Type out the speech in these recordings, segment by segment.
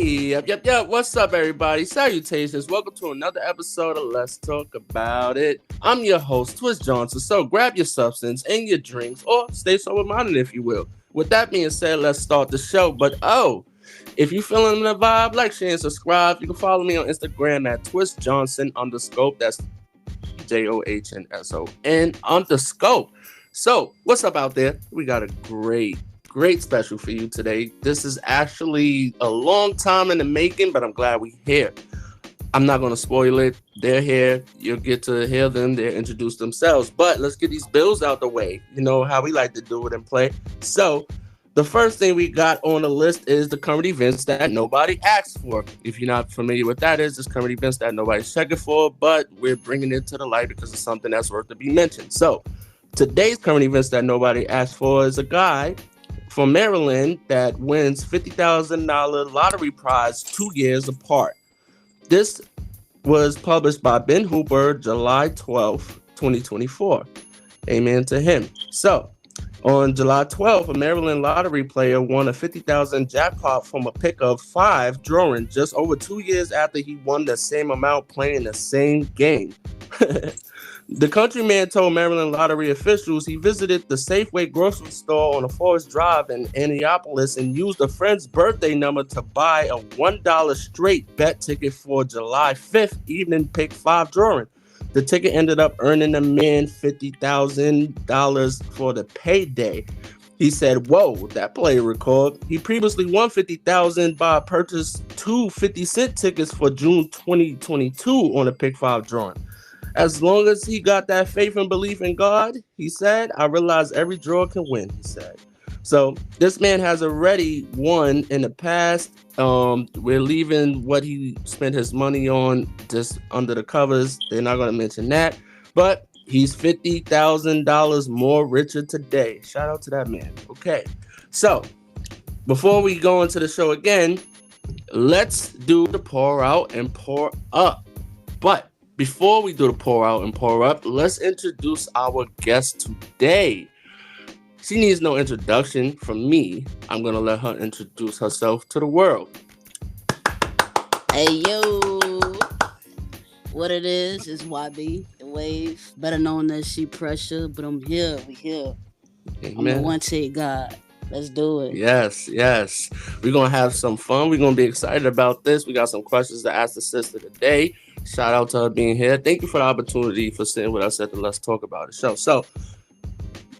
Yep. What's up, everybody? Salutations. Welcome to another episode of Let's Talk About It. I'm your host, Twist Johnson. So grab your substance and your drinks, or stay sober-minded, if you will. With that being said, let's start the show. But if you feeling the vibe, like, share, and subscribe. You can follow me on Instagram at twistjohnson_. That's JOHNSON_. So, what's up out there? We got a great special for you today. This is actually a long time in the making, but I'm glad we're here. I'm not going to spoil it. They're here. You'll get to hear them. They'll introduce themselves. But let's get these bills out the way. You know how we like to do it and play. So, the first thing we got on the list is the current events that nobody asked for. If you're not familiar with that, it's current events that nobody's checking for, but we're bringing it to the light because it's something that's worth to be mentioned. So, today's current events that nobody asked for is a guy from Maryland that wins $50,000 lottery prize 2 years apart. This was published by Ben Hooper, July 12th, 2024. Amen to him. So, on July 12th, a Maryland lottery player won a $50,000 jackpot from a pick of 5 drawing just over 2 years after he won the same amount playing the same game. The countryman told Maryland lottery officials he visited the Safeway grocery store on a Forest Drive in Annapolis and used a friend's birthday number to buy a $1 straight bet ticket for July 5th evening pick 5 drawing. The ticket ended up earning the man $50,000 for the payday. He said, "Whoa, that player record. He previously won $50,000 by purchase 2 50-cent tickets for June 2022 on a pick 5 drawing. As long as he got that faith and belief in God," he said, "I realize every draw can win," he said. So this man has already won in the past. We're leaving what he spent his money on just under the covers. They're not going to mention that. But he's $50,000 more richer today. Shout out to that man. Okay. So before we go into the show again, let's do the pour out and pour up. But before we do the pour out and pour up, let's introduce our guest today. She needs no introduction from me. I'm going to let her introduce herself to the world. Hey, yo. What it is YB, the wave. Better known as She Pressure, but I'm here. We here. Amen. I'm the one take God. Let's do it. Yes. We're going to have some fun. We're going to be excited about this. We got some questions to ask the sister today. Shout out to her being here. Thank you for the opportunity for sitting with us at the Let's Talk About It show. So,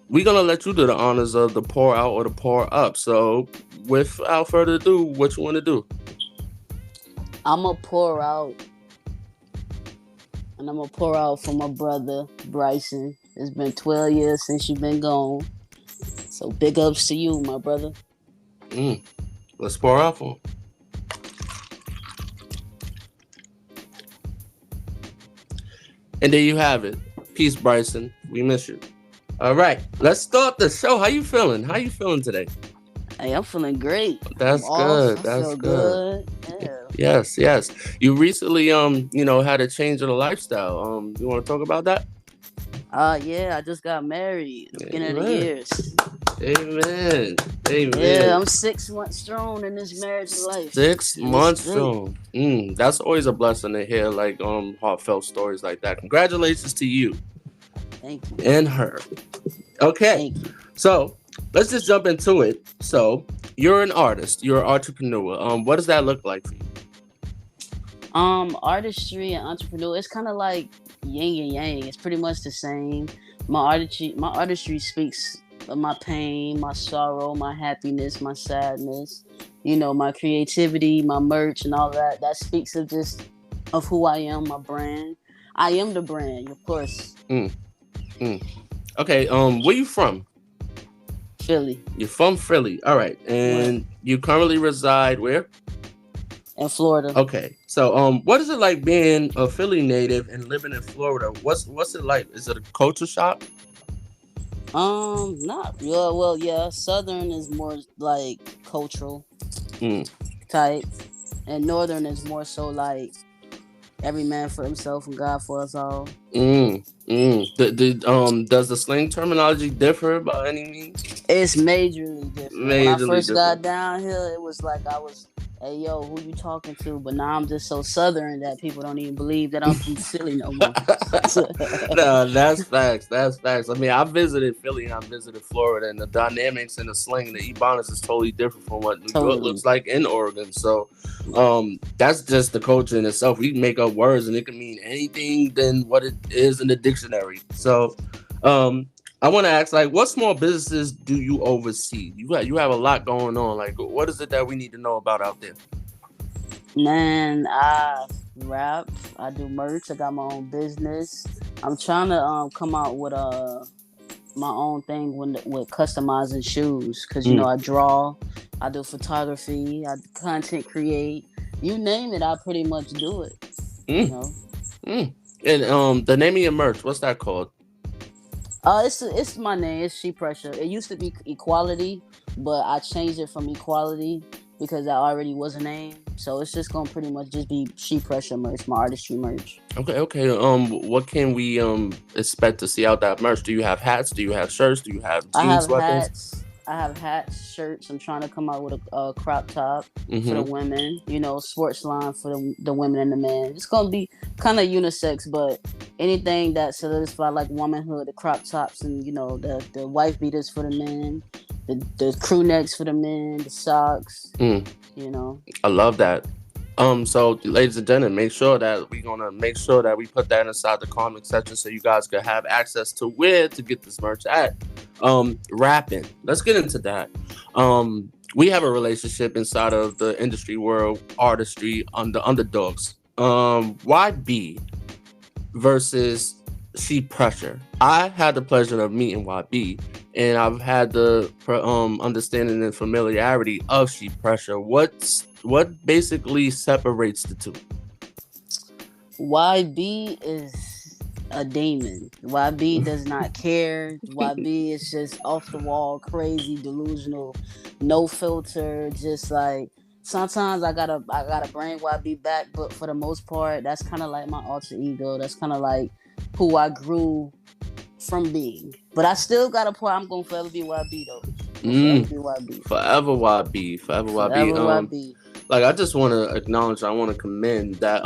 we're going to let you do the honors of the pour out or the pour up. So, without further ado, what you want to do? I'm going to pour out. And I'm going to pour out for my brother, Bryson. It's been 12 years since you've been gone. So, big ups to you, my brother. Let's pour out for him. And there you have it. Peace, Bryson. We miss you. All right, let's start the show. How you feeling? How you feeling today? Hey, I'm feeling great. That's good. That's good. Yeah. Yes. You recently, had a change in the lifestyle. You want to talk about that? Yeah, I just got married at the beginning of the years. Amen. Yeah, I'm 6 months strong in this marriage life. 6 months strong. That's always a blessing to hear, like, heartfelt stories like that. Congratulations to you. Thank you. And her. Okay. So let's just jump into it. So you're an artist. You're an entrepreneur. What does that look like for you? Artistry and entrepreneur, it's kind of like yin and yang. It's pretty much the same. My artistry speaks of my pain, my sorrow, my happiness, my sadness, my creativity, my merch and all that. That speaks of just of who I am, my brand. I am the brand, of course. Okay, where you from? Philly. You're from Philly. All right. And you currently reside where? In Florida. Okay. So what is it like being a Philly native and living in Florida? What's it like? Is it a culture shock? Not yeah, well, yeah. Southern is more like cultural type, and Northern is more so like every man for himself and God for us all. Does the slang terminology differ by any means? It's majorly different. When I first got down here, it was like I was hey yo, who you talking to? But now I'm just so southern that people don't even believe that I'm from Philly no more. No, that's facts. That's facts. I mean, I visited Philly and I visited Florida, and the dynamics and the slang and the Ebonics is totally different from what New York Totally. looks like in Oregon. So, that's just the culture in itself. We can make up words and it can mean anything than what it is in the dictionary. So, um, I want to ask, like, what small businesses do you oversee? You have a lot going on. Like, what is it that we need to know about out there? Man, I rap. I do merch. I got my own business. I'm trying to come out with my own thing with customizing shoes because Mm, I draw, I do photography, I content create. You name it, I pretty much do it. You mm, know. mm. And the name of your merch, what's that called? It's my name. It's She Pressure. It used to be Equality, but I changed it from Equality because that already was a name. So it's just gonna pretty much just be She Pressure merch, my artistry merch. Okay, okay. What can we expect to see out that merch? Do you have hats? Do you have shirts? Do you have I jeans, have sweatpants? hats. I have hats, shirts. I'm trying to come out with a crop top for the Mm-hmm. women. Sports line for the women and the men. It's gonna be kind of unisex, but anything that solidify like womanhood, the crop tops and the wife beaters for the men, the crew necks for the men, the socks. Mm, You know. I love that. So ladies and gentlemen, make sure that we put that inside the comment section so you guys can have access to where to get this merch at. Rapping. Let's get into that. We have a relationship inside of the industry world, artistry, on the underdogs. YB versus She Pressure. I had the pleasure of meeting YB, and I've had the understanding and familiarity of She Pressure. What basically separates the two? YB is a demon. YB does not care. YB is just off the wall, crazy, delusional, no filter. Just like sometimes I gotta bring YB back, but for the most part, that's kind of like my alter ego. That's kind of like who I grew from being. But I still got a point. I'm gonna forever be YB though. I'm gonna forever Mm, be YB. forever YB, forever YB. Forever YB. Like, I just want to acknowledge, I want to commend that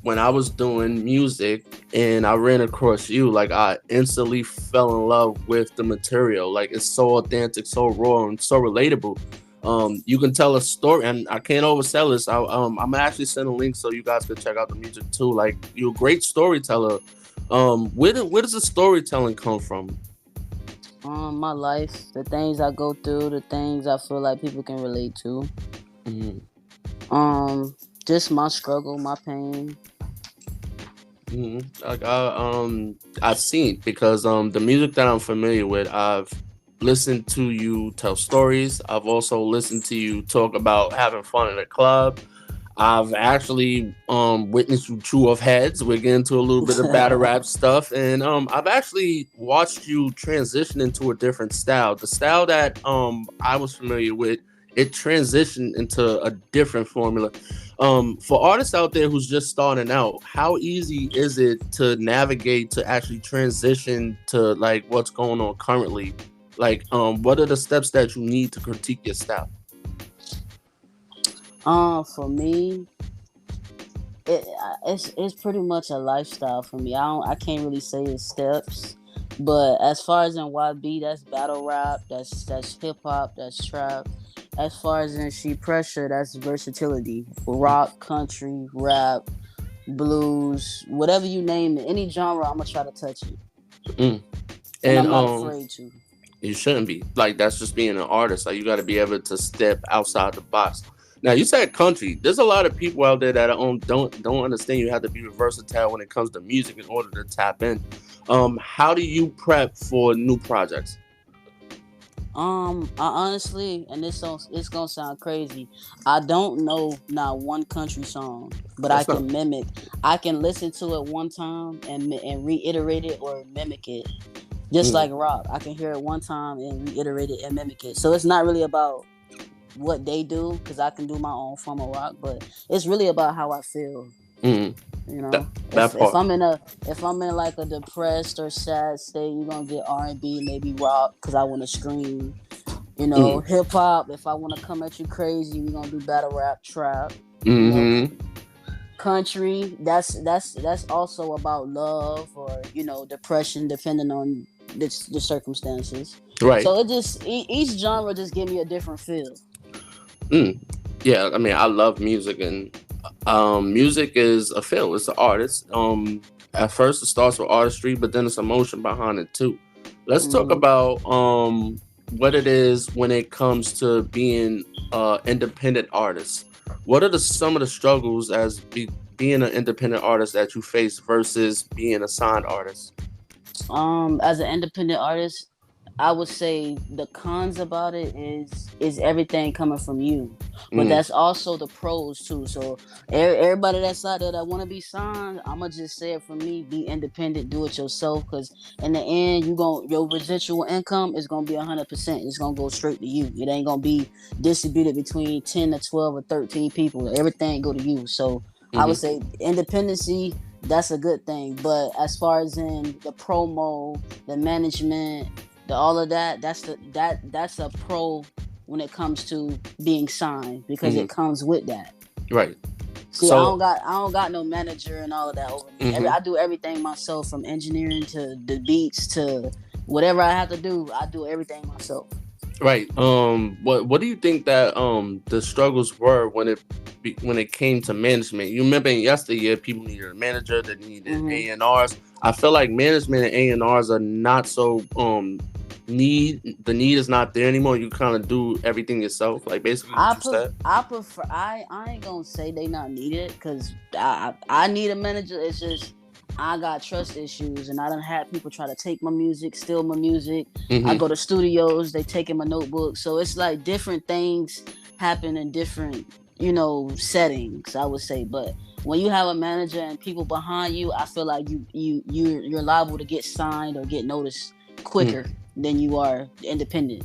when I was doing music and I ran across you, like, I instantly fell in love with the material. Like, it's so authentic, so raw, and so relatable. You can tell a story, and I can't oversell this. I'm gonna actually send a link so you guys can check out the music too. Like, you're a great storyteller. Where does the storytelling come from? My life, the things I go through, the things I feel like people can relate to. Mhm. Just my struggle, my pain. Like, I've seen, because the music that I'm familiar with, I've listened to you tell stories. I've also listened to you talk about having fun in a club. I've actually witnessed you chew off heads. We're getting to a little bit of battle rap stuff, and I've actually watched you transition into a different style. The style that I was familiar with, it transitioned into a different formula. For artists out there who's just starting out, how easy is it to navigate to actually transition to like what's going on currently? Like, what are the steps that you need to critique your style? For me, it's pretty much a lifestyle for me. I can't really say it's steps, but as far as in YB, that's battle rap, that's hip hop, that's trap. As far as in She Pressure, that's versatility, rock, country, rap, blues, whatever you name it, any genre, I'm gonna try to touch it, Mm. and And I'm not afraid to. you shouldn't be. Like, that's just being an artist. Like, you got to be able to step outside the box. Now, you said country. There's a lot of people out there that don't understand you have to be versatile when it comes to music in order to tap in. How do you prep for new projects? I honestly, and it's gonna sound crazy. I don't know not one country song, but I That's not. can mimic. I can listen to it one time and reiterate it or mimic it, just Mm, like rock. I can hear it one time and reiterate it and mimic it. So it's not really about what they do because I can do my own form of rock, but it's really about how I feel. mm, You that know, if that if part. I'm in a if I'm in like a depressed or sad state, you're gonna get R&B, maybe rock, because I want to scream. You know, hip hop. If I want to come at you crazy, we're gonna do battle rap, trap. You know, Mm-hmm. country. That's also about love or depression, depending on the circumstances. Right. So it just each genre just give me a different feel. Mm. Yeah, I mean, I love music, and music is a feel. It's an artist. At first, it starts with artistry, but then it's emotion behind it too. Let's talk Hmm. about what it is when it comes to being independent artist. What are some of the struggles as being an independent artist that you face versus being a signed artist? As an independent artist, I would say the cons about it is everything coming from you, but Mm, that's also the pros too. So everybody that's out there that want to be signed, I'ma just say it for me: be independent, do it yourself. Because in the end, your residual income is gonna be 100%. It's gonna go straight to you. It ain't gonna be distributed between 10 to 12 or 13 people. Everything go to you. So I would mm-hmm, say independency. That's a good thing. But as far as in the promo, the management, the all of that, that's a pro when it comes to being signed because mm-hmm. it comes with that. Right. See, So, I don't got no manager and all of that over me. mm-hmm. I do everything myself, from engineering to the beats to whatever I have to do. I do everything myself. Right. What do you think that the struggles were when when it came to management? You remember in yesteryear, people needed a manager, they needed Hmm. A&Rs. I feel like management and A&Rs are not so the need is not there anymore. You kind of do everything yourself, like basically what you said. I prefer I ain't gonna say they not needed because I need a manager. It's just I got trust issues and I done had people try to take my music, steal my music. I Mm-hmm. go to studios, they taking my notebook. So it's like different things happen in different, settings, I would say. But when you have a manager and people behind you, I feel like you're liable to get signed or get noticed Mm. quicker than you are independent,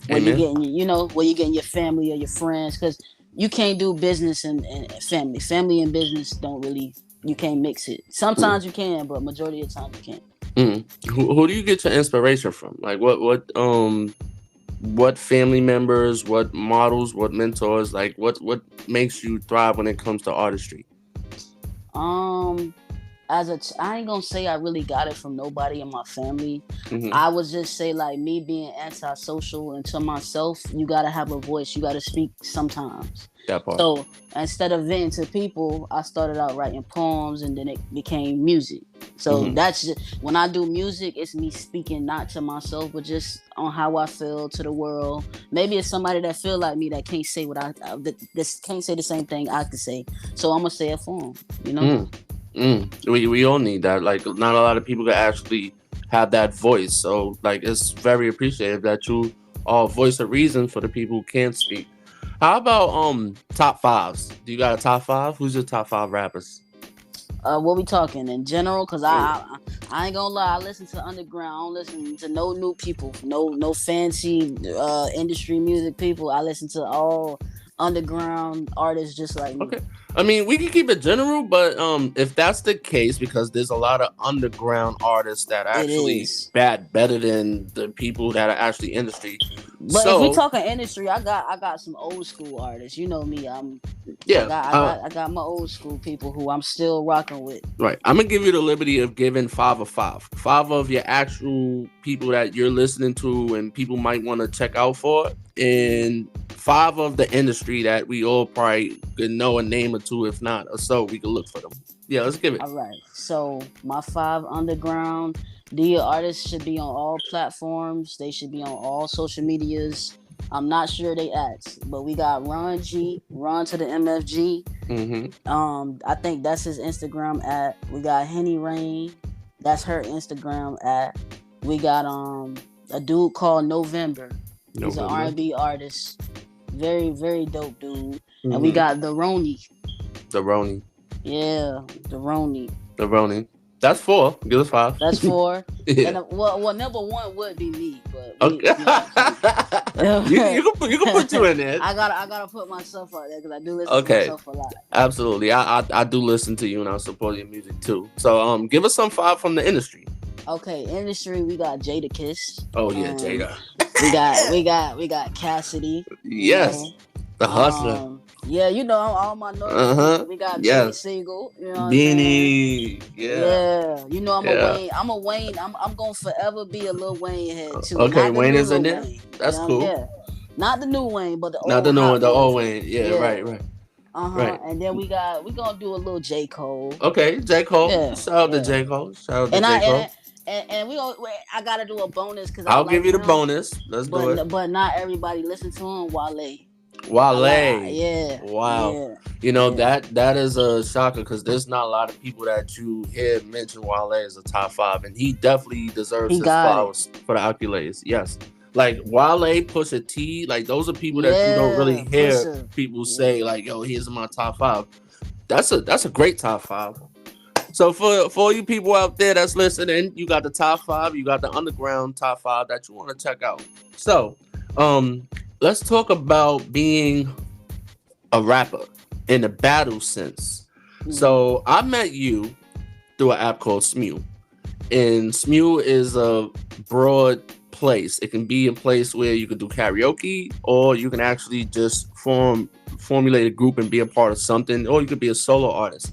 where you Amen. getting where you getting your family or your friends, because you can't do business and family and business don't really, you can't mix it. Mm. Sometimes you can, but majority of the time you can't. Mm. Who do you get your inspiration from? Like what family members, what models, what mentors, like what makes you thrive when it comes to artistry? um I ain't gonna say I really got it from nobody in my family. Mm-hmm. I would just say, like, me being antisocial and to myself, you gotta have a voice, you gotta speak sometimes. That part. So instead of venting to people, I started out writing poems and then it became music. So Mm-hmm. that's just, when I do music, it's me speaking not to myself, but just on how I feel to the world. Maybe it's somebody that feel like me that can't say what this can't say the same thing I could say. So I'm gonna say it for them, you know? Mm. Mm. We all need that. Like not a lot of people can actually have that voice. So like it's very appreciative that you are a voice of reason for the people who can't speak. How about top fives? Do you got a top five? Who's your top five rappers? What we talking in general? Cause Mm. I ain't gonna lie, I listen to underground. I don't listen to no new people, no fancy industry music people. I listen to all underground artists just like me. Okay. I mean, we can keep it general, but if that's the case, because there's a lot of underground artists that It actually is. better than the people that are actually industry. But if we So talking industry, I got some old school artists. You know me. yeah, I got my old school people who I'm still rocking with. right. I'm gonna give you the liberty of giving five of five. Five of your actual people that you're listening to and people might want to check out for, and five of the industry that we all probably could know a name or two, if not, or so we can look for them. Yeah, let's give it. All right. So my five underground Dia artists should be on all platforms. They should be on all social medias. I'm not sure they acts, but we got Ron G, Ron to the MFG. Mm-hmm. I think that's his Instagram at. We got Henny Rain, that's her Instagram at. We got a dude called November. He's an November. R&B artist, very very dope dude. And we Mm-hmm. got the Roni. The Roni. Yeah, the Roni. The Roni. That's four. Give us five. That's four. Yeah. And well, number one would be me, but Okay. You can put you in there. I gotta put myself out there because I do listen to Okay. myself a lot. Absolutely. I do listen to you and I support your music too. So give us some five from the industry. Okay, industry, we got Jada Kiss. Oh yeah, Um, Jada. we got Cassidy. Yes, the hustler. Yeah, all my North. We got Benny Yes, Siegel. You know what I'm saying? Beanie. Yeah, Yeah, I'm a yeah. Wayne. I'm a Wayne. I'm gonna forever be a Lil Wayne head too. Okay, Not the Wayne new is in Lil there. Wayne. That's cool. Yeah, not the new Wayne, but the Not the old new one, Hot the Boys old Wayne. Wayne. Yeah, Yeah. right, right, Uh-huh. right. And then we gonna do a little J. Cole. Okay, J Cole. Yeah, Shout out to yeah. J Cole. Shout out to And J I Cole. and I gotta do a bonus because I I'll give like you the him, bonus. Let's do it. but not everybody listen to him. Wale. Wale. Yeah, Wow. yeah, yeah. that is a shocker because there's not a lot of people that you hear mention Wale as a top 5, and he definitely deserves He his got it. flowers for the accolades. Yes, like Wale, Pusha T, like those are people that you don't really Yeah, hear Pusha. people Yeah. say like, "Yo, here's my top 5." That's a great top 5. So for all you people out there that's listening, you got the top 5, you got the underground top 5 that you want to check out. So, let's talk about being a rapper in the battle sense. So I met you through an app called Smew, and Smew is a broad place. It can be a place where you can do karaoke, or you can actually just formulate a group and be a part of something, or you could be a solo artist.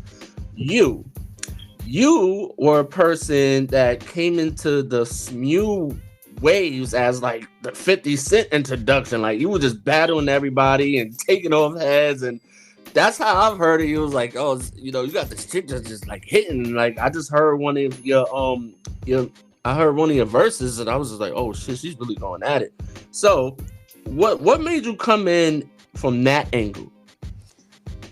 You were a person that came into the Smew waves as like the 50 Cent introduction. Like you were just battling everybody and taking off heads, and that's how I've heard it. He was like, "Oh, you got this chick that's just like hitting." Like I just heard one of I heard one of your verses, and I was just like, "Oh shit, she's really going at it." So, what made you come in from that angle?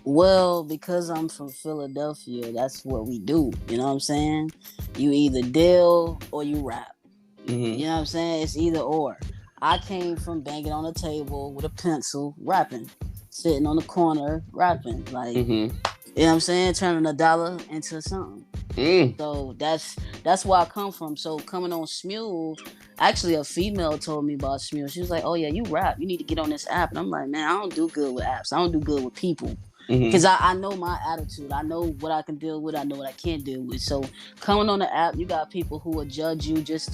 Well, because I'm from Philadelphia, that's what we do. You know what I'm saying? You either deal or you rap. Mm-hmm. You know what I'm saying? It's either or. I came from banging on a table with a pencil, rapping, sitting on the corner, rapping. Like, Mm-hmm. you know what I'm saying? Turning a dollar into something. So that's where I come from. So coming on Smew, actually a female told me about Smew. She was like, "Oh yeah, you rap. You need to get on this app." And I'm like, "Man, I don't do good with apps. I don't do good with people." Because I know my attitude. I know what I can deal with. I know what I can't deal with. So coming on the app, you got people who will judge you just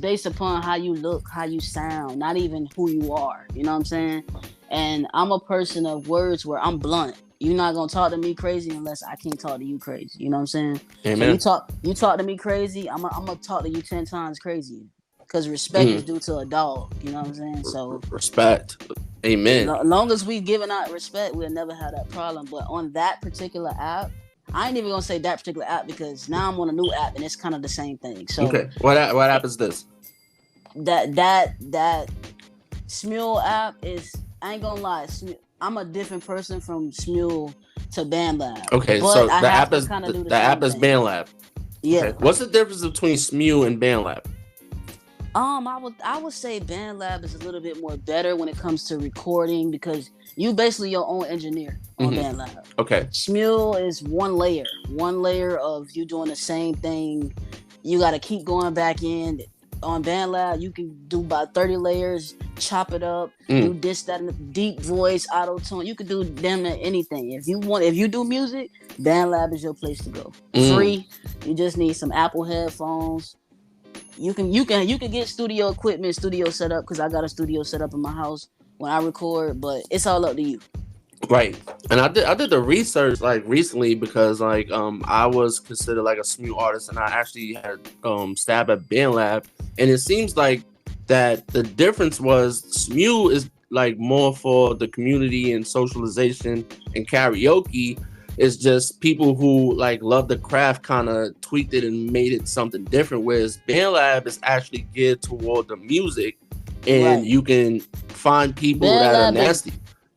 based upon how you look, how you sound, not even who you are. You know what I'm saying? And I'm a person of words where I'm blunt. You're not gonna talk to me crazy unless I can't talk to you crazy. You know what I'm saying? Amen. So you talk to me crazy, I'm gonna talk to you 10 times crazier. Because respect is due to a dog. You know what I'm saying? So respect. Amen. As long as we giving out respect, we'll never have that problem. But on that particular app, I ain't even gonna say that particular app because now I'm on a new app and it's kind of the same thing. So okay, what app is this? That Smule app is, I ain't gonna lie, I'm a different person from Smule to BandLab. Okay, but so I the have app to is kinda do the app is thing. BandLab. Yeah. Okay. What's the difference between Smew and BandLab? I would say BandLab is a little bit more better when it comes to recording because you basically your own engineer on BandLab. Okay. Smule is one layer of you doing the same thing. You got to keep going back in. On BandLab, you can do about 30 layers, chop it up, do this, that, and the deep voice, auto tune. You can do damn near anything. If you do music, BandLab is your place to go. Free. You just need some Apple headphones. You can get studio equipment, studio setup, because I got a studio set up in my house when I record, but it's all up to you. Right. And I did the research like recently because like I was considered like a Smew artist, and I actually had stab at BandLab, and it seems like that the difference was Smew is like more for the community and socialization, and karaoke is just people who like love the craft kind of tweaked it and made it something different, whereas BandLab is actually geared toward the music, and you can find people that are nasty.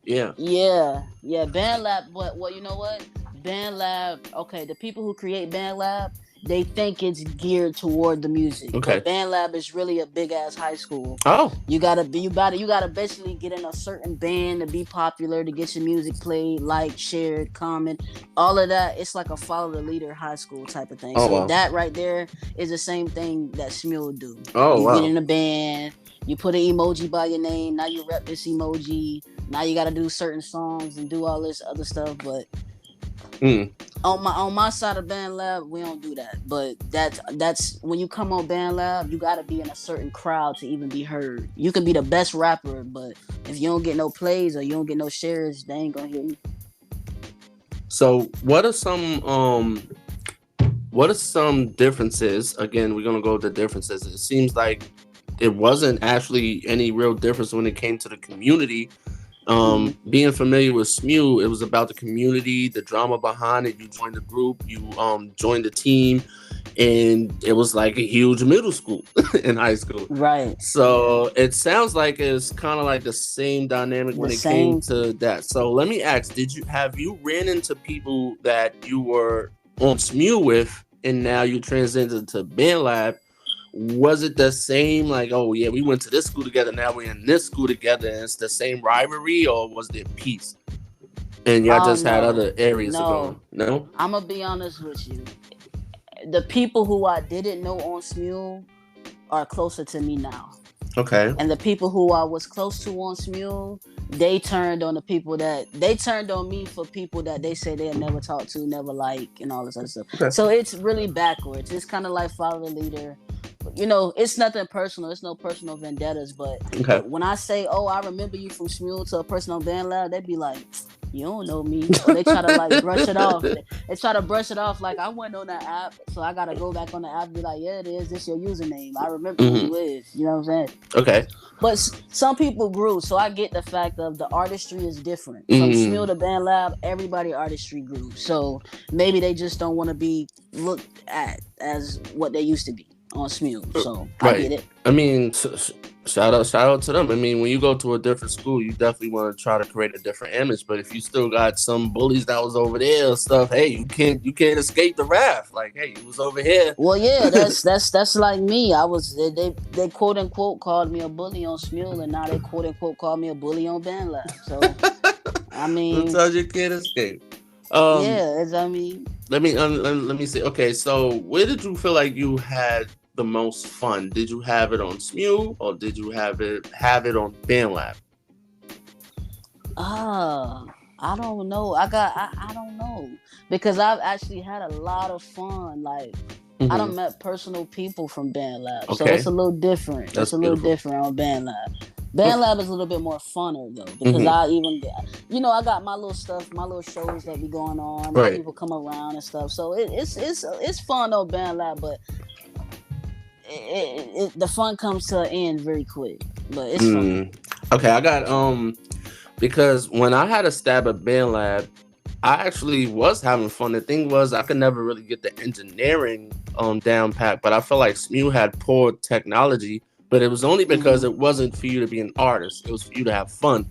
Yeah, BandLab, but well, you know what? BandLab, okay, the people who create BandLab, they think it's geared toward the music. Okay. But BandLab is really a big ass high school. Oh. You gotta basically get in a certain band to be popular, to get your music played, like, shared, comment, all of that. It's like a follow the leader high school type of thing. Oh, so wow. That right there is the same thing that Smule do. Oh, you wow. get in a band, you put an emoji by your name, now you rep this emoji. Now you got to do certain songs and do all this other stuff, but Mm. On my side of Band Lab, we don't do that. But that's when you come on Band Lab, you gotta be in a certain crowd to even be heard. You can be the best rapper, but if you don't get no plays or you don't get no shares, they ain't gonna hear you. So what are some differences? Again, we're gonna go with the differences. It seems like it wasn't actually any real difference when it came to the community. Being familiar with SMU, it was about the community, the drama behind it. You joined the group, you joined the team, and it was like a huge middle school in high school. Right. So it sounds like it's kind of like the same dynamic when The it came same. to that. So let me ask, have you ran into people that you were on SMU with and now you transitioned to Band Lab? Was it the same, like, oh yeah, we went to this school together, now we're in this school together, and it's the same rivalry, or was there peace? And y'all Oh just had no, other areas to go no. on? No? I'm gonna be honest with you. The people who I didn't know on SMU are closer to me now. Okay. And the people who I was close to on SMU, they turned on me for people that they say they'll never talk to, never like, and all this other stuff. Okay. So it's really backwards. It's kind of like follow the leader. It's nothing personal. It's no personal vendettas. But Okay. when I say, "Oh, I remember you from SMU," to a person on Band Lab, they'd be like, "You don't know me." Or they try to like brush it off. They try to brush it off like I wasn't on that app, so I gotta go back on the app and be like, "Yeah, it is. This your username. I remember who you is." You know what I'm saying? Okay. But some people grew, so I get the fact of the artistry is different. From SMU to Band Lab, everybody artistry grew. So maybe they just don't want to be looked at as what they used to be on SMU. So I get it. I mean, shout out to them. I mean, when you go to a different school, you definitely want to try to create a different image. But if you still got some bullies that was over there and stuff, hey, you can't escape the wrath. Like, hey, you was over here. Well, yeah, that's like me. They quote unquote called me a bully on SMU, and now they quote unquote called me a bully on Band Lab. So I mean, sometimes you can't escape. I mean, let me see. Okay, so where did you feel like you had the most fun? Did you have it on SMU or did you have it on Band Lab? I don't know. I don't know, because I've actually had a lot of fun. Like I done met personal people from Band Lab, so it's a little different. That's a little different on Band Lab. Band Lab is a little bit more funner though, because I even I got my little stuff, my little shows that be going on. Right. People come around and stuff, so it's fun on Band Lab, but the fun comes to an end very quick. But it's fun. Okay, I got because when I had a stab at Band Lab, I actually was having fun. The thing was, I could never really get the engineering down pat, but I felt like SMU had poor technology. But it was only because it wasn't for you to be an artist. It was for you to have fun.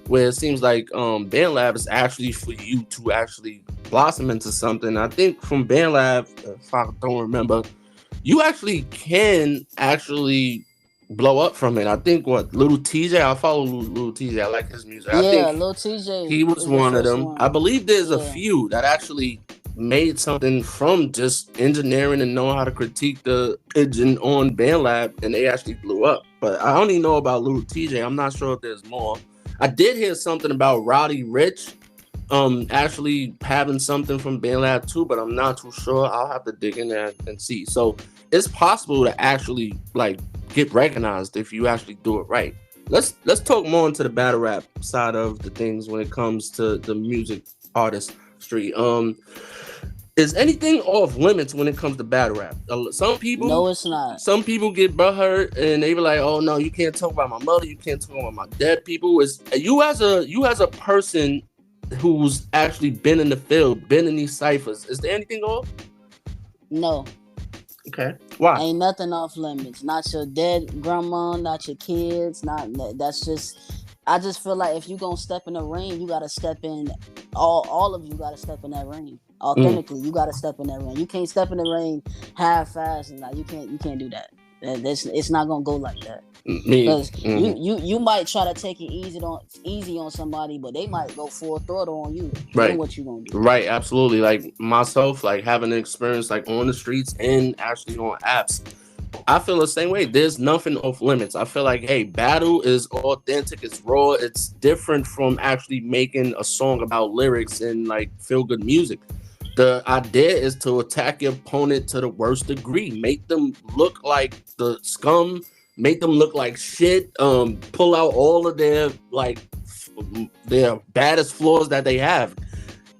Where it seems like Band Lab is actually for you to actually blossom into something. I think from Band Lab, if I don't remember, you actually can blow up from it. I think Little TJ, I follow Little TJ. I like his music. I think Little TJ. He was one of them. One. I believe there's a few that actually made something from just engineering and knowing how to critique the engine on Band Lab, and they actually blew up. But I only know about Little TJ. I'm not sure if there's more. I did hear something about Roddy Ricch actually having something from Band Lab too, but I'm not too sure. I'll have to dig in there and see. So it's possible to actually like get recognized if you actually do it right. Let's talk more into the battle rap side of the things when it comes to the music artistry. Is anything off limits when it comes to battle rap? Some people, no, it's not. Some people get butthurt and they be like, "Oh no, you can't talk about my mother. You can't talk about my dead people." Is you as a person who's actually been in the field, been in these ciphers? Is there anything off? No. Okay. Why? Ain't nothing off limits. Not your dead grandma, not your kids. That's just. I just feel like if you gonna step in the ring, you gotta step in. All of you gotta step in that ring. Authentically, you gotta step in that ring. You can't step in the ring half-assed and you can't do that. It's not gonna go like that. Because you might try to take it easy on somebody, but they might go full throttle on you. Right. Then what you gonna do? Right, absolutely. Like myself, like having an experience like on the streets and actually on apps, I feel the same way. There's nothing off limits. I feel like, hey, battle is authentic, it's raw, it's different from actually making a song about lyrics and like feel good music. The idea is to attack your opponent to the worst degree, make them look like the scum, make them look like shit, pull out all of their like their baddest flaws that they have.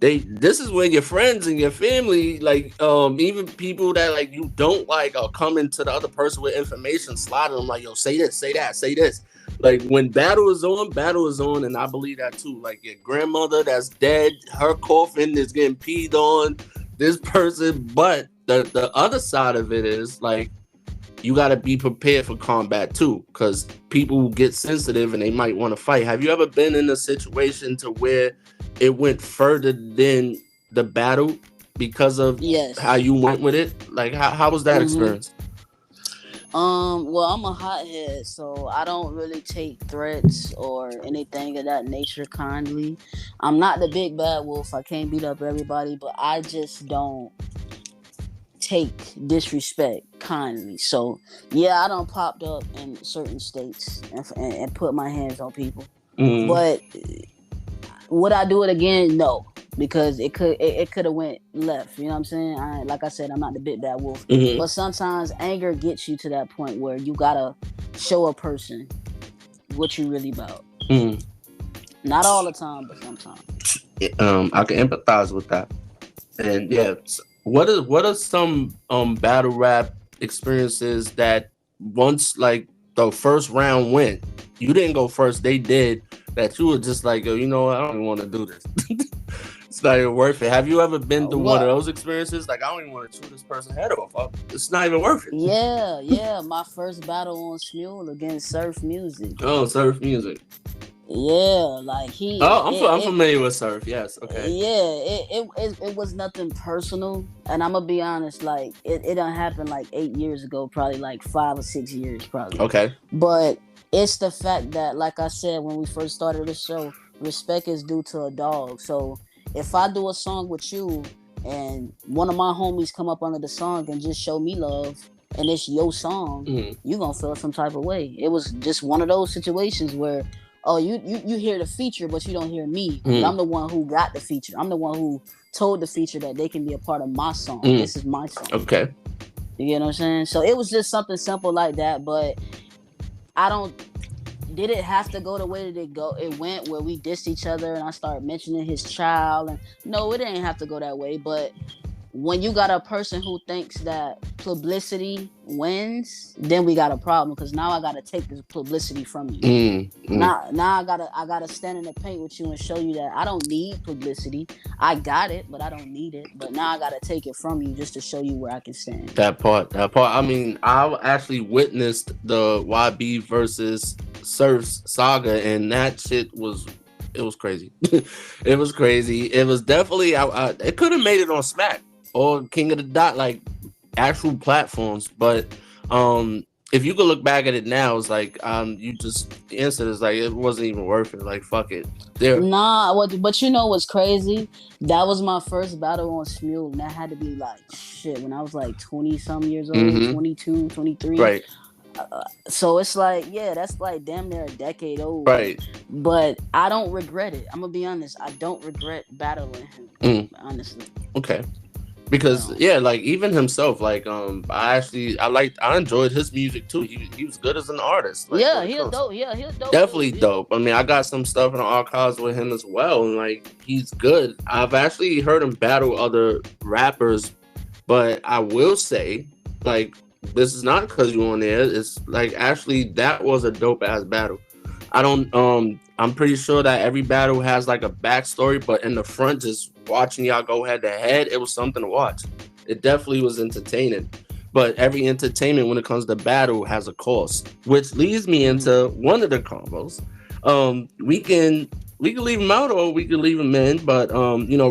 This is when your friends and your family, like even people that like you don't like, are coming to the other person with information, sliding them like, yo, say this, say that, say this. Like when battle is on, and I believe that too. Like your grandmother that's dead, her coffin is getting peed on, this person. But the other side of it is like you got to be prepared for combat too, because people get sensitive and they might want to fight. Have you ever been in a situation to where it went further than the battle because of how you went with it? Like how was that experience? Well, I'm a hothead, so I don't really take threats or anything of that nature kindly. I'm not the big bad wolf. I can't beat up everybody, but I just don't take disrespect kindly. So yeah, I done popped up in certain states and put my hands on people. But would I do it again? No, because it could have went left. You know what I'm saying? Like I said, I'm not the big bad wolf. But sometimes anger gets you to that point where you gotta show a person what you really about. Not all the time, but sometimes. I can empathize with that. And yeah, what are some battle rap experiences that once like the first round went, you didn't go first, they did, that you were just like, yo, you know what, I don't even want to do this. It's not even worth it. Have you ever been through one of those experiences? Like, I don't even want to chew this person's head off. It's not even worth it. Yeah. My first battle on Smule against Surf Music. Oh, Surf Music. Yeah, like I'm familiar with Surf. Yes, okay. Yeah, it was nothing personal, and I'm gonna be honest. Like it done happened like 8 years ago, probably like 5 or 6 years, probably. Okay. But it's the fact that, like I said when we first started the show, respect is due to a dog. So if I do a song with you, and one of my homies come up under the song and just show me love, and it's your song, you gonna feel some type of way. It was just one of those situations where, oh, you hear the feature, but you don't hear me. I'm the one who got the feature. I'm the one who told the feature that they can be a part of my song. This is my song. Okay. You get what I'm saying? So it was just something simple like that, but did it have to go the way that it went, where we dissed each other and I started mentioning his child? And no, it didn't have to go that way, but when you got a person who thinks that publicity wins, then we got a problem, because now I gotta take this publicity from you. Now I gotta stand in the paint with you and show you that I don't need publicity. I got it, but I don't need it. But now I gotta take it from you just to show you where I can stand. That part. I mean, I actually witnessed the YB versus Surf's saga, and that shit was crazy. It was crazy. It was definitely it could have made it on Smack or King of the Dot, like actual platforms. But if you could look back at it now, it's like you just answered, it's like it wasn't even worth it. Like, fuck it. But you know what's crazy? That was my first battle on Smule, and that had to be like shit when I was like 20 some years old, 22, 23. Right. So it's like, yeah, that's like damn near a decade old. Right. But I don't regret it. I'm gonna be honest. I don't regret battling him. Honestly. Okay. Because like even himself, like I enjoyed his music too. He was good as an artist. Like, he was dope. Yeah, he was dope. Definitely dope. I mean, I got some stuff in the archives with him as well, and like he's good. I've actually heard him battle other rappers, but I will say, like, this is not because you're on there. It's like actually that was a dope ass battle. I'm pretty sure that every battle has like a backstory, but in the front, just watching y'all go head to head, it was something to watch. It definitely was entertaining. But every entertainment when it comes to battle has a cost, which leads me into one of the combos. We can leave him out or we can leave him in, but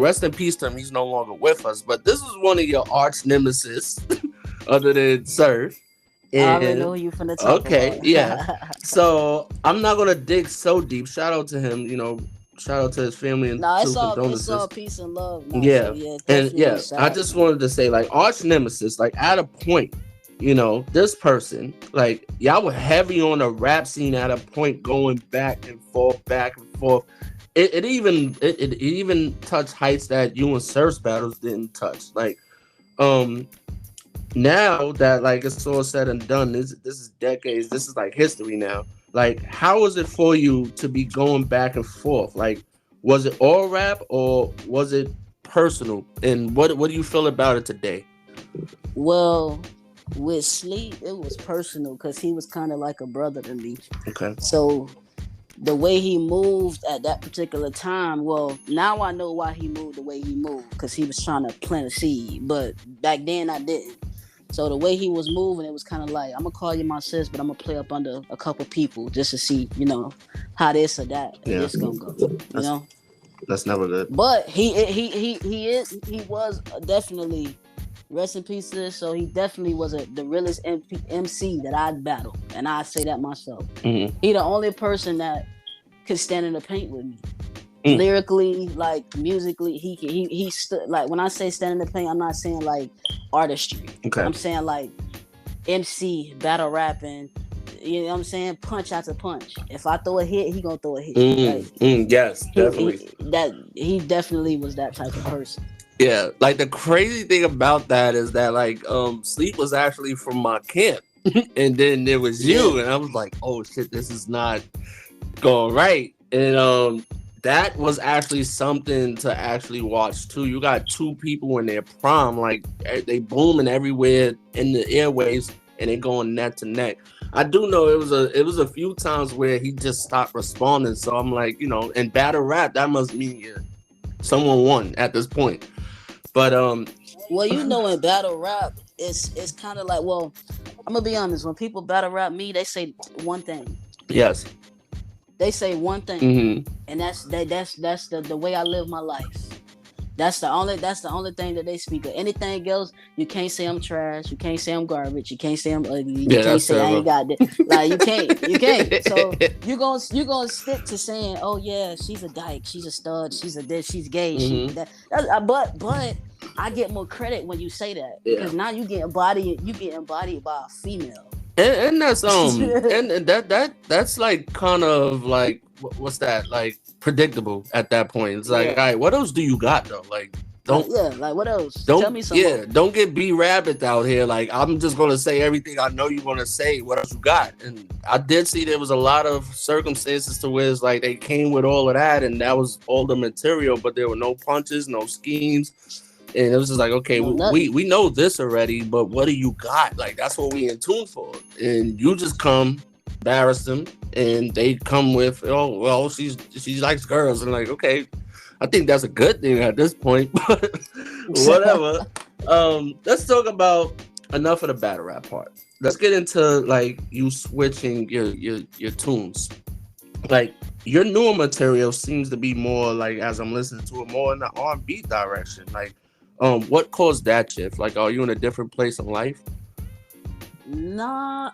rest in peace to him. He's no longer with us. But this is one of your arch nemesis, other than Surf. And, I already know who you finna talk about. Yeah. So I'm not gonna dig so deep. Shout out to him, shout out to his family and it's all peace and love. I just wanted to say, like, arch nemesis, like at a point, you know, this person, like y'all were heavy on the rap scene at a point, going back and forth, back and forth. It even touched heights that you and Surf's battles didn't touch. Like, um, now that like it's all said and done, this is decades. This is like history now. Like, how was it for you to be going back and forth? Like, was it all rap or was it personal? And what do you feel about it today? Well, with Sleep, it was personal because he was kind of like a brother to me. Okay. So the way he moved at that particular time, well, now I know why he moved the way he moved, because he was trying to plant a seed. But back then I didn't. So the way he was moving, it was kind of like, I'm gonna call you my sis, but I'm gonna play up under a couple people just to see, you know, how this or that this gonna go. You know, that's never good. But he was definitely, rest in peace to this. So he definitely was the realest MC that I'd battle, and I say that myself. Mm-hmm. He the only person that could stand in the paint with me. Lyrically, like musically, he stood. Like when I say stand in the paint, I'm not saying like artistry. Okay. I'm saying like MC, battle rapping. You know what I'm saying? Punch after punch. If I throw a hit, he gonna throw a hit. Yes, definitely. He definitely was that type of person. Yeah, like the crazy thing about that is that like Sleep was actually from my camp, and then there was you, and I was like, oh shit, this is not going right. And that was actually something to actually watch too. You got two people in their prime, like they booming everywhere in the airwaves, and they going neck to neck. I do know it was a few times where he just stopped responding. So I'm like, you know, in battle rap, that must mean someone won at this point. But well, you know, in battle rap, it's kind of like, well, I'm gonna be honest. When people battle rap me, they say one thing. Yes. They say one thing, mm-hmm. and that's the way I live my life. That's the only thing that they speak of. Anything else, you can't say I'm trash. You can't say I'm garbage. You can't say I'm ugly. You can't say I ain't got that. Like you can't. So you gonna stick to saying, oh yeah, she's a dyke, she's a stud, she's a this, she's gay. Mm-hmm. But I get more credit when you say that, because now you get embodied by a female. And that's and that's like kind of like what's that, like predictable at that point. It's like, all right, what else do you got though? Like, like what else? Tell me something. Yeah, don't get B Rabbit out here. Like, I'm just gonna say everything I know you want to say. What else you got? And I did see there was a lot of circumstances to where it's like they came with all of that, and that was all the material, but there were no punches, no schemes. And it was just like, okay, we know this already, but what do you got? Like, that's what we in tune for. And you just come, embarrass them, and they come with, oh, well, she likes girls. And like, okay, I think that's a good thing at this point, but whatever. Let's talk about enough of the battle rap part. Let's get into like you switching your tunes. Like, your newer material seems to be more like, as I'm listening to it, more in the R&B direction. Like, what caused that shift? Like, are you in a different place in life? Nah,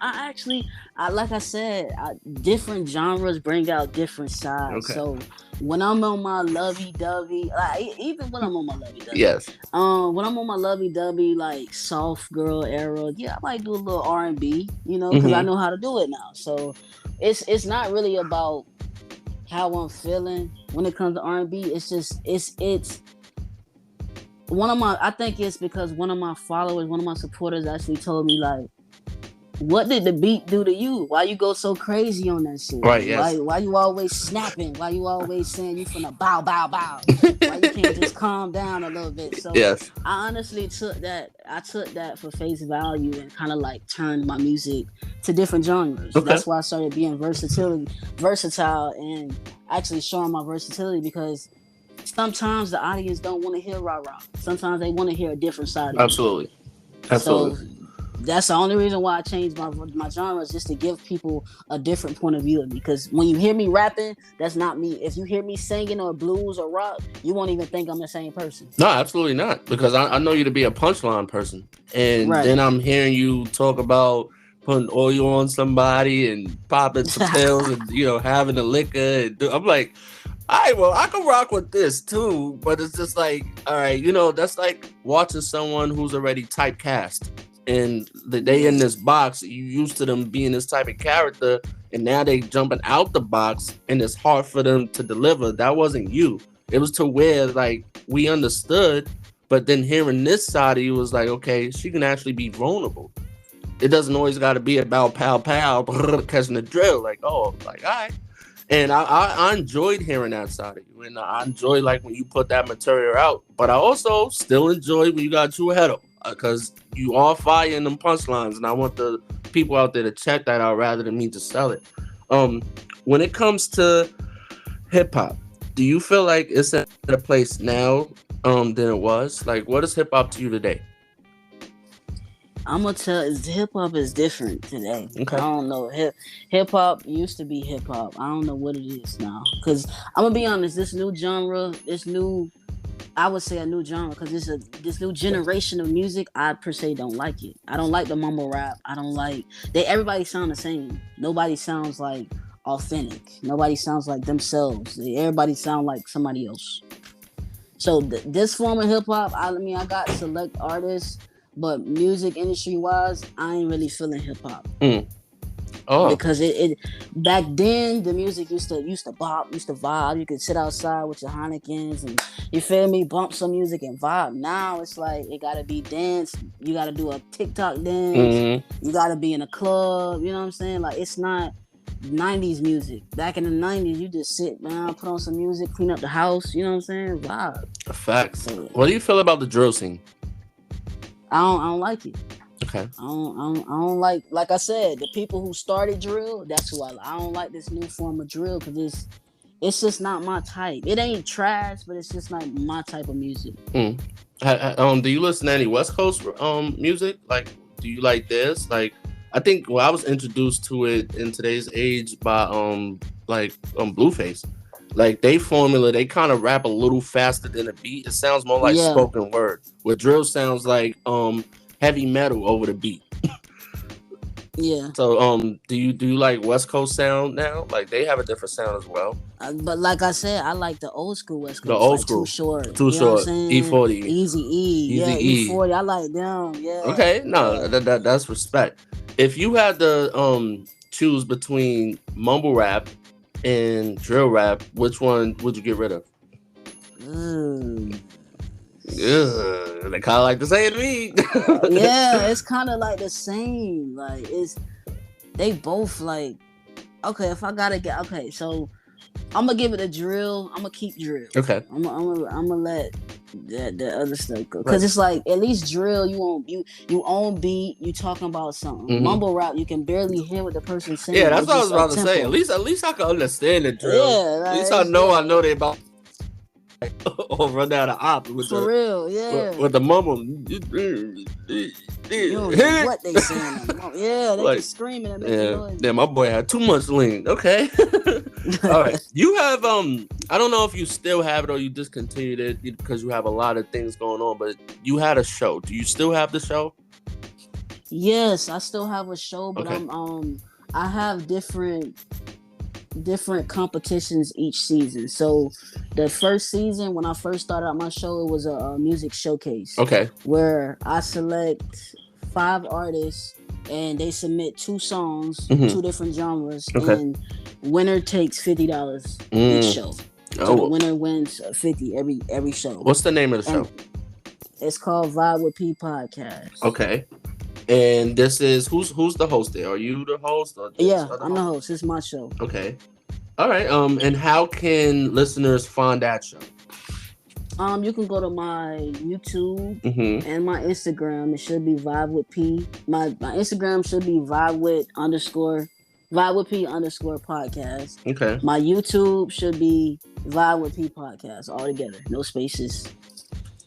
like I said, different genres bring out different sides. Okay. So when I'm on my lovey-dovey, like, even when I'm on my lovey-dovey, yes. When I'm on my lovey-dovey, like soft girl era, I might do a little R&B, you know, because I know how to do it now. So it's not really about how I'm feeling when it comes to R&B. It's just it's. I think it's because one of my followers, one of my supporters actually told me, like, what did the beat do to you? Why you go so crazy on that shit? Right, yes. Why you always snapping? Why you always saying you finna bow, bow, bow? Why you can't just calm down a little bit? So yes. I honestly took that for face value and kind of like turned my music to different genres. Okay. That's why I started being versatile and actually showing my versatility, because sometimes the audience don't want to hear rah-rah. Sometimes they want to hear a different side of Absolutely. it. Absolutely. So that's the only reason why I changed my genres, just to give people a different point of view of me. Because when you hear me rapping, that's not me. If you hear me singing or blues or rock, you won't even think I'm the same person. No, absolutely not. Because I know you to be a punchline person. And then I'm hearing you talk about putting oil on somebody and popping some pills and, you know, having a liquor. And I'm like, all right, well, I can rock with this too, but it's just like, all right, you know, that's like watching someone who's already typecast. and they in this box. You used to them being this type of character, and now they jumping out the box, and it's hard for them to deliver. That wasn't you. It was to where like we understood, but then hearing this side of you was like, okay, she can actually be vulnerable. It doesn't always got to be about pow pow catching the drill. Like, oh, like all right. And I enjoyed hearing that side of you, and I enjoy like when you put that material out. But I also still enjoy when you got True Head because you are fire in them punchlines, and I want the people out there to check that out rather than me to sell it. When it comes to hip hop, do you feel like it's at a place now than it was? Like, what is hip hop to you today? I'm gonna tell hip hop is different today. Okay. I don't know. Hip hop used to be hip hop. I don't know what it is now. Cause I'm gonna be honest, this new genre, I would say a new genre, because this new generation of music, I per se don't like it. I don't like the mumble rap. I don't like everybody sound the same. Nobody sounds like authentic. Nobody sounds like themselves. Everybody sound like somebody else. So this form of hip hop, I mean, I got select artists. But music industry wise, I ain't really feeling hip hop. Oh, because it back then the music used to bop, used to vibe. You could sit outside with your Heinekens and you feel me, bump some music and vibe. Now it's like it gotta be dance. You gotta do a TikTok dance. You gotta be in a club. You know what I'm saying? Like it's not 90s music. Back in the 90s, you just sit, man, put on some music, clean up the house. You know what I'm saying? Vibe. Facts. So, what do you feel about the drill scene? I don't like it. Okay. I don't like I said, the people who started drill, that's who I like. I don't like this new form of drill because it's just not my type. It ain't trash, but it's just not my type of music. Do you listen to any West Coast music? Like, do you like this? Like, I think I was introduced to it in today's age by Blueface. Like they kind of rap a little faster than a beat. It sounds more like spoken word. Where drill sounds like heavy metal over the beat. Yeah. So do you like West Coast sound now? Like they have a different sound as well. But like I said, I like the old school West Coast. The old school. Too Short. E40. Easy E40. I like them. Yeah. Okay. No, that's respect. If you had to choose between mumble rap and drill rap, which one would you get rid of? They kind of like the same to me. Yeah, it's kind of like the same. Like they both like. Okay, if I gotta get so I'm gonna give it a drill. I'm gonna keep drill. Okay. I'm gonna let the other stuff go because it's like at least drill you own beat. You talking about something. Mumble rap you can barely hear what the person's saying. Yeah, that's what I was about to say. At least I can understand the drill. Yeah, like, at least I know they about. Or run out of op with for real, yeah. With the mumble. You don't know what they saying. Yeah, they like, just screaming and making noise. Yeah, my boy had too much lean. Okay. All right. You have I don't know if you still have it or you discontinued it because you have a lot of things going on, but you had a show. Do you still have the show? Yes, I still have a show, but okay. I have different competitions each season. So the first season when I first started out my show, it was a music showcase. Okay. Where I select 5 artists and they submit 2 songs, 2 different genres, and winner takes $50 each show. So the winner wins $50 every show. What's the name of the show? It's called Vibe with P Podcast. Okay. And this is who's the host there? Are you the host? Or yeah, I'm the host. It's my show. Okay. All right. And how can listeners find that show? You can go to my YouTube and my Instagram. It should be Vibe with P. My Instagram should be Vibe with P _ podcast. Okay. My YouTube should be Vibe with P podcast all together, no spaces.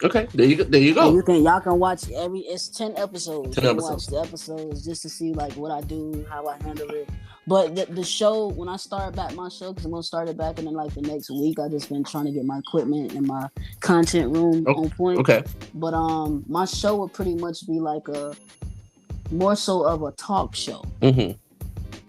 Okay, there you go. Y'all can watch it's 10 episodes. You can watch the episodes just to see like what I do, how I handle it. But the show, when I start back my show, because I'm gonna start it back in like the next week. I just been trying to get my equipment and my content room on point. Okay. But my show would pretty much be like more so of a talk show.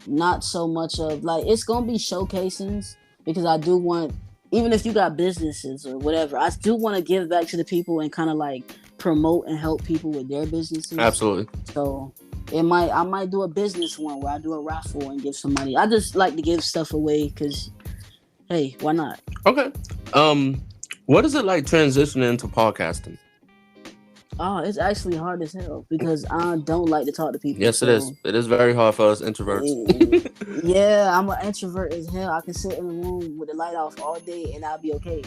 Not so much of like it's gonna be showcasings because I do want. Even if you got businesses or whatever, I do want to give back to the people and kind of like promote and help people with their businesses. Absolutely. So I might do a business one where I do a raffle and give some money. I just like to give stuff away because, hey, why not? Okay. What is it like transitioning into podcasting? Oh, it's actually hard as hell because I don't like to talk to people. Yes, it is. It is very hard for us introverts. Yeah, I'm an introvert as hell. I can sit in a room with the light off all day and I'll be okay.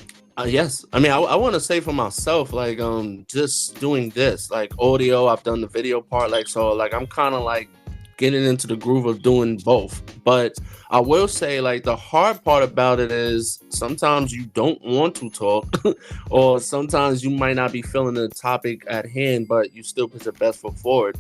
Yes. I mean, I want to say for myself, like, just doing this, like audio, I've done the video part, like, so, like, I'm kind of like getting into the groove of doing both. But I will say, like, the hard part about it is sometimes you don't want to talk, or sometimes you might not be feeling the topic at hand, but you still put your best foot forward.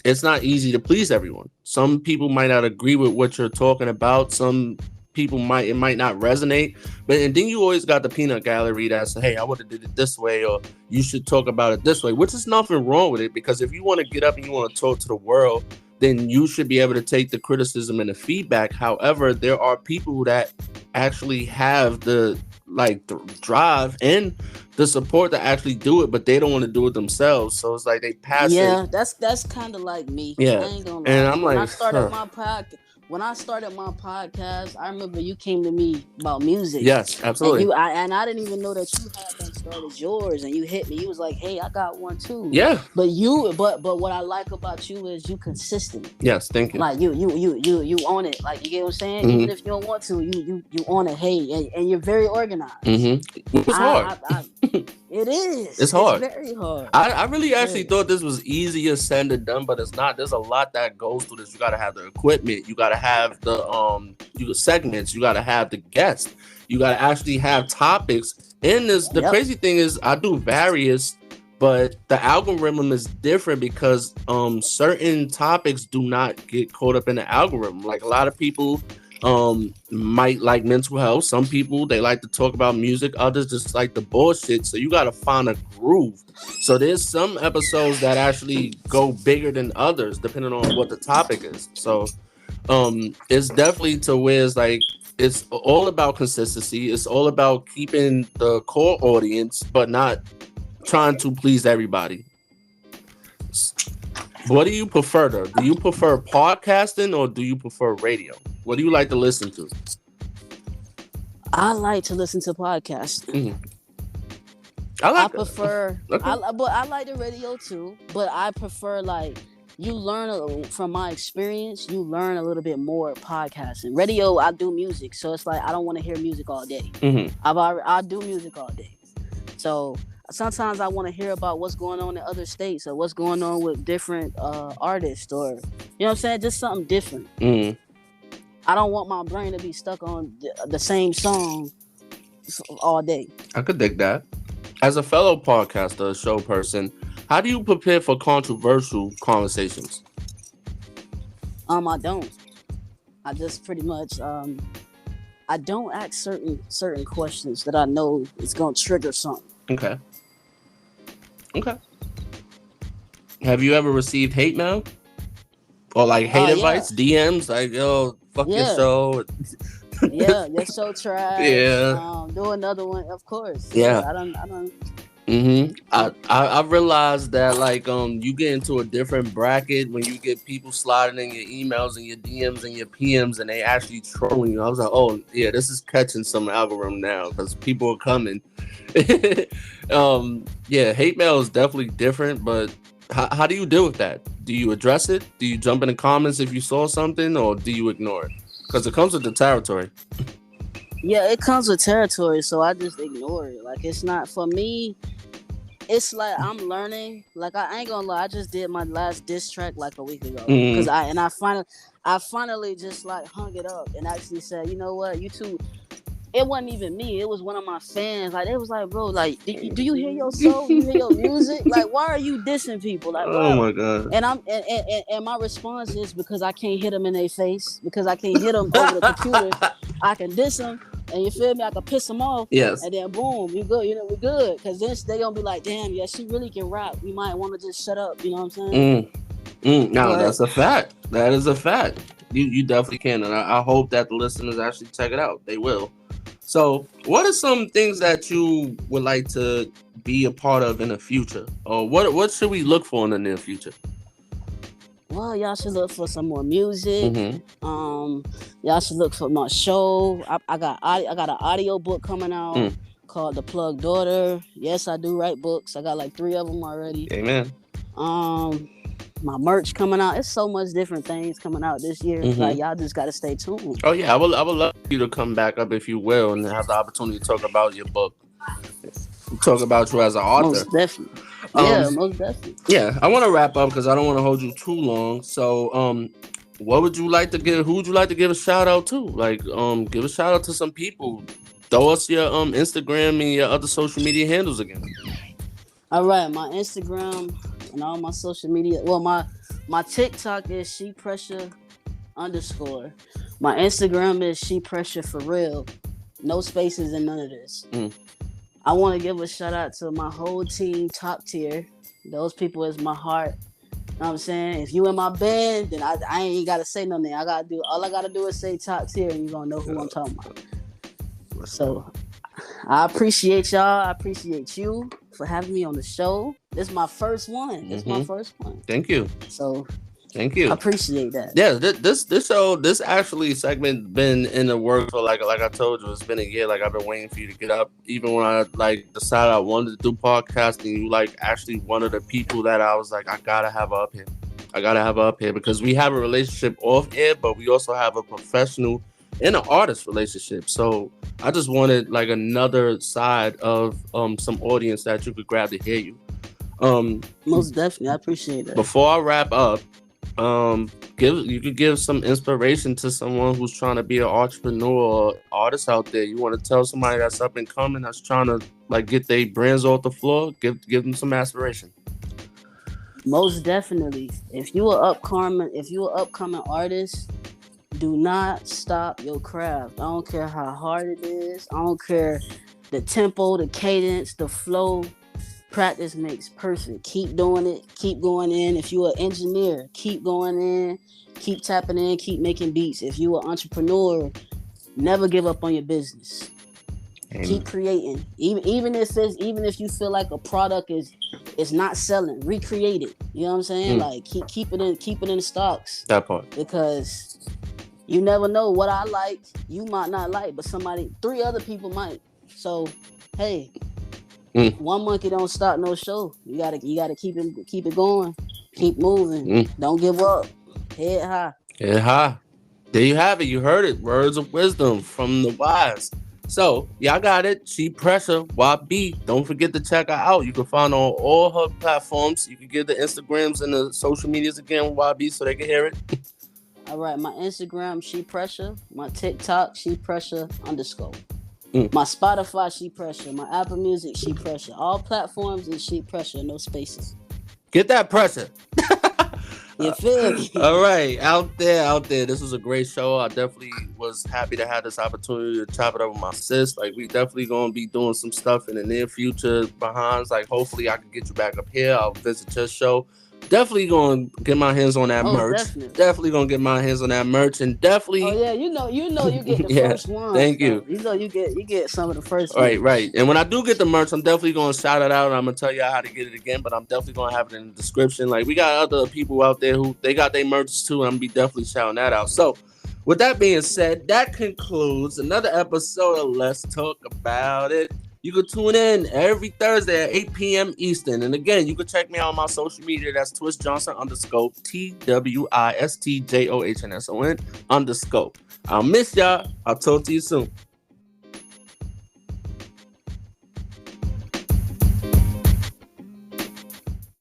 It's not easy to please everyone. Some people might not agree with what you're talking about. Some people might not resonate, and then you always got the peanut gallery that's, hey, I would have did it this way, or you should talk about it this way, which is nothing wrong with it, because if you want to get up and you want to talk to the world, then you should be able to take the criticism and the feedback. However, there are people that actually have the drive and the support to actually do it, but they don't want to do it themselves. So it's like they pass it. Yeah, that's kind of like me. Yeah, I ain't gonna lie. and I'm when like, when I started my podcast, I remember you came to me about music. Yes, absolutely. And I didn't even know that you hadn't started yours, and you hit me. You was like, "Hey, I got one too." Yeah. But what I like about you is you consistent. Yes, thank you. Like you on it. Like, you get what I'm saying? Even if you don't want to, you on it. Hey, and you're very organized. It's hard. It is. It's hard. It's very hard. I really actually thought this was easier said than done, but it's not. There's a lot that goes through this. You gotta have the equipment. You gotta have the segments. You gotta have the guests. You gotta actually have topics in this. The crazy thing is, I do various, but the algorithm is different because certain topics do not get caught up in the algorithm. Like, a lot of people might like mental health. Some people, they like to talk about music. Others just like the bullshit. So you got to find a groove. So there's some episodes that actually go bigger than others depending on what the topic is. So it's definitely to where it's like, it's all about consistency. It's all about keeping the core audience, but not trying to please everybody. What do you prefer, though? Do you prefer podcasting or do you prefer radio? What do you like to listen to? I like to listen to podcasts. I prefer, but I like the radio too. But I prefer, like, you learn from my experience. You learn a little bit more podcasting. Radio, I do music, so it's like I don't want to hear music all day. I do music all day, so sometimes I want to hear about what's going on in other states or what's going on with different artists, or, you know what I'm saying, just something different. I don't want my brain to be stuck on the same song all day. I could dig that. As a fellow podcaster, show person, how do you prepare for controversial conversations? I don't. I just pretty much I don't ask certain questions that I know is gonna trigger something. Okay. Have you ever received hate mail? Or like hate advice, DMs, like, yo, fuck your show. Yeah, your show trash. Yeah. Do another one, of course. Yeah. I don't. I realized that, like, you get into a different bracket when you get people sliding in your emails and your DMs and your PMs and they actually trolling you. I was like, oh yeah, this is catching some algorithm now because people are coming. Yeah, hate mail is definitely different, but how do you deal with that? Do you address it? Do you jump in the comments if you saw something, or do you ignore it? Because it comes with the territory. Yeah, it comes with territory, so I just ignore it. Like, it's not for me. It's like I'm learning. Like, I ain't gonna lie, I just did my last diss track like a week ago because I finally just like hung it up and actually said, you know what, YouTube. It wasn't even me. It was one of my fans. Like, it was like, bro, like, do you hear your soul? Do you hear your music? Like, why are you dissing people? Like, oh my god. And my response is because I can't hit them in their face, because I can't hit them over the computer. I can diss them, and you feel me? I can piss them off. Yes. And then boom, you good. You know, we're good. Because then they gonna be like, damn, yeah, she really can rap. We might want to just shut up. You know what I'm saying? No, that's a fact. That is a fact. You definitely can, and I hope that the listeners actually check it out. They will. So, what are some things that you would like to be a part of in the future? Or what should we look for in the near future? Well, y'all should look for some more music. Mm-hmm. Y'all should look for my show. I got an audio book coming out called The Plug Daughter. Yes, I do write books. I got like 3 of them already. Amen. My merch coming out. It's so much different things coming out this year. Like y'all just gotta stay tuned. Oh yeah, I would love you to come back up if you will and have the opportunity to talk about your book. Talk about you as an author. Most definitely. Yeah, most definitely. Yeah, I want to wrap up because I don't want to hold you too long. So, what would you like to give? Who would you like to give a shout out to? Like, give a shout out to some people. Throw us your Instagram and your other social media handles again. All right, my Instagram and all my social media. Well, my TikTok is ShePressure_. My Instagram is ShePressure for real. No spaces in none of this. I want to give a shout out to my whole team, top tier. Those people is my heart. You know what I'm saying? If you in my band, then I ain't gotta say nothing. All I gotta do is say top tier, and you gonna know who I'm talking about. So I appreciate y'all. I appreciate you for having me on the show. This is my first one. Thank you. So thank you. I appreciate that. Yeah, this show, this actually segment been in the works for like I told you, it's been a year. Like I've been waiting for you to get up. Even when I like decided I wanted to do podcasting, you like actually one of the people that I was like, I gotta have her up here. Because we have a relationship off air, but we also have a professional and an artist relationship. So I just wanted like another side of some audience that you could grab to hear you. Most definitely, I appreciate that. Before I wrap up, you could give some inspiration to someone who's trying to be an entrepreneur or artist out there. You want to tell somebody that's up and coming, that's trying to like get their brands off the floor, give them some aspiration. Most definitely. If you are upcoming artist, do not stop your craft. I don't care how hard it is. I don't care the tempo, the cadence, the flow. Practice makes perfect. Keep doing it. Keep going in. If you're an engineer, keep going in. Keep tapping in. Keep making beats. If you're an entrepreneur, never give up on your business. Amen. Keep creating. Even if you feel like a product is not selling, recreate it. You know what I'm saying? Like keep it in stocks. That part. Because you never know what I like, you might not like, but 3 other people might. So, hey, one monkey don't stop no show. You gotta keep it going, keep moving. Don't give up. Head high. Head high. There you have it. You heard it. Words of wisdom from the wise. So, y'all got it. ShePressure, YB. Don't forget to check her out. You can find her on all her platforms. You can give the Instagrams and the social medias again, YB, so they can hear it. All right, my Instagram, ShePressure. My TikTok, ShePressure_. My Spotify, ShePressure. My Apple Music, ShePressure. All platforms is ShePressure, no spaces. Get that pressure. You feel me? All right, out there. This was a great show. I definitely was happy to have this opportunity to chop it up with my sis. Like, we definitely gonna be doing some stuff in the near future behind. Like, hopefully I can get you back up here. I'll visit your show. Definitely gonna get my hands on that merch. Definitely gonna get my hands on that merch, and definitely. Oh yeah, you know, you get the first one. Thank you. You know, you get some of the first. Right. And when I do get the merch, I'm definitely gonna shout it out. And I'm gonna tell you how to get it again, but I'm definitely gonna have it in the description. Like, we got other people out there who they got their merch too, and I'm gonna be definitely shouting that out. So, with that being said, that concludes another episode of Let's Talk About It. You can tune in every Thursday at 8 p.m. Eastern. And again, you can check me out on my social media. That's TwistJohnson_, TWISTJOHNSON_. I'll miss y'all. I'll talk to you soon.